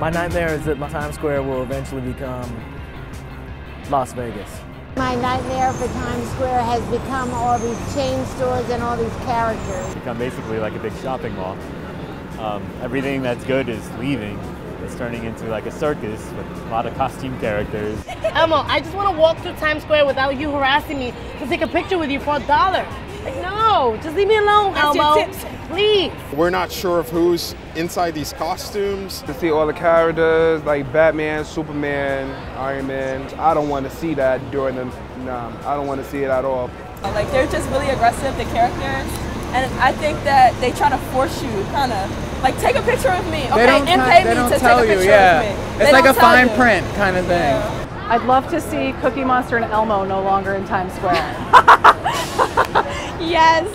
My nightmare is that my Times Square will eventually become Las Vegas. My nightmare for Times Square has become all these chain stores and all these characters. It's become basically like a big shopping mall. Everything that's good is leaving. It's turning into like a circus with a lot of costume characters. Elmo, I just want to walk through Times Square without you harassing me to take a picture with you for $1. Like, no, just leave me alone, Elmo. Please. We're not sure of who's inside these costumes. To see all the characters like Batman, Superman, Iron Man, I don't want to see that during the, I don't want to see it at all. Like, they're just really aggressive, the characters, and I think that they try to force you, kind of, like, take a picture of me, okay, and pay me to take a picture of me. It's like a fine print kind of thing. Yeah. I'd love to see Cookie Monster and Elmo no longer in Times Square. Yes.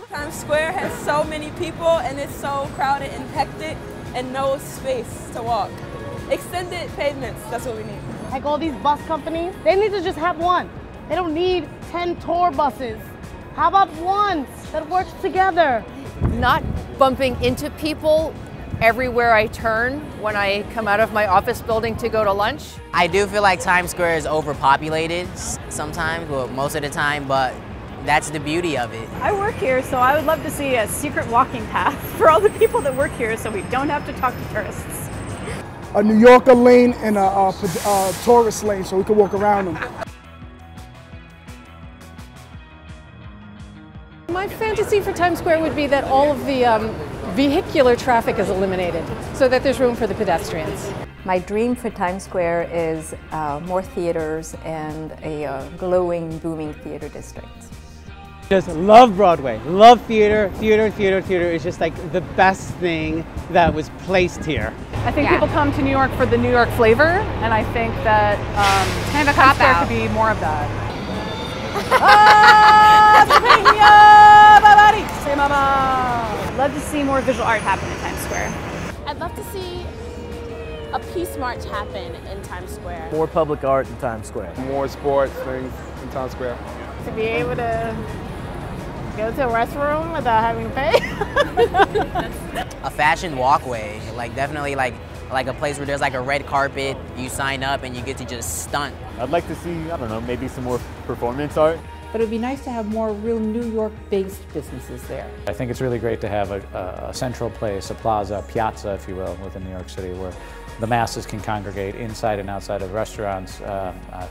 Times Square has so many people and it's so crowded and hectic and no space to walk. Extended pavements, that's what we need. Like all these bus companies, they need to just have one. They don't need 10 tour buses. How about one that works together? Not bumping into people everywhere I turn when I come out of my office building to go to lunch. I do feel like Times Square is overpopulated sometimes, well, most of the time, but that's the beauty of it. I work here, so I would love to see a secret walking path for all the people that work here so we don't have to talk to tourists. A New Yorker lane and a tourist lane so we can walk around them. My fantasy for Times Square would be that all of the vehicular traffic is eliminated so that there's room for the pedestrians. My dream for Times Square is more theaters and a glowing, booming theater district. Just love Broadway, love theater. Theater is just like the best thing that was placed here. I think people come to New York for the New York flavor, and I think that kind of a Times Square cop-out. could be more of that. Love to see more visual art happen in Times Square. I'd love to see a peace march happen in Times Square. More public art in Times Square. More sports things in Times Square. To be able to go to a restroom without having to pay. A fashion walkway, like definitely like a place where there's like a red carpet, you sign up and you get to just stunt. I'd like to see, I don't know, maybe some more performance art. But it would be nice to have more real New York-based businesses there. I think it's really great to have a central place, a plaza, a piazza, if you will, within New York City where the masses can congregate inside and outside of restaurants,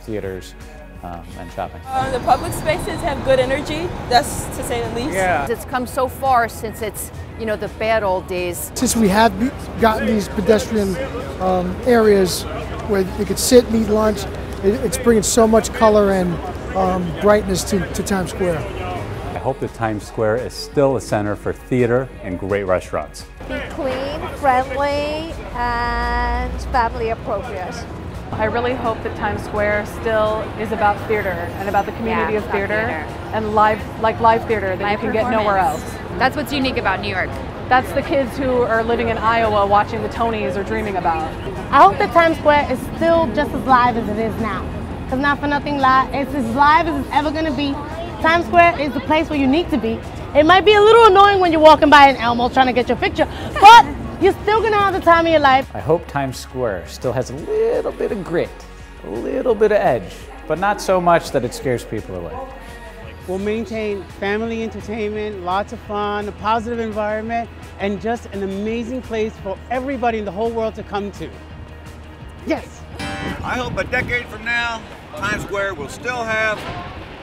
theaters, and shopping. The public spaces have good energy, that's to say the least. Yeah. It's come so far since it's, you know, the bad old days. Since we have gotten these pedestrian areas where you could sit and eat lunch, it's bringing so much color and brightness to Times Square. I hope that Times Square is still a center for theater and great restaurants. Be clean, friendly, and family appropriate. I really hope that Times Square still is about theater and about the community of theater and live theater that you can get nowhere else. That's what's unique about New York. That's the kids who are living in Iowa watching the Tonys or dreaming about. I hope that Times Square is still just as live as it is now. Because not for nothing, it's as live as it's ever going to be. Times Square is the place where you need to be. It might be a little annoying when you're walking by an Elmo trying to get your picture, but you're still going to have the time of your life. I hope Times Square still has a little bit of grit, a little bit of edge, but not so much that it scares people away. We'll maintain family entertainment, lots of fun, a positive environment, and just an amazing place for everybody in the whole world to come to. Yes! I hope a decade from now, Times Square will still have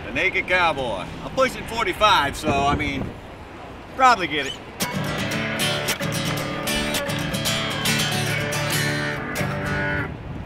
the naked cowboy. I'm pushing 45, so I mean, probably get it.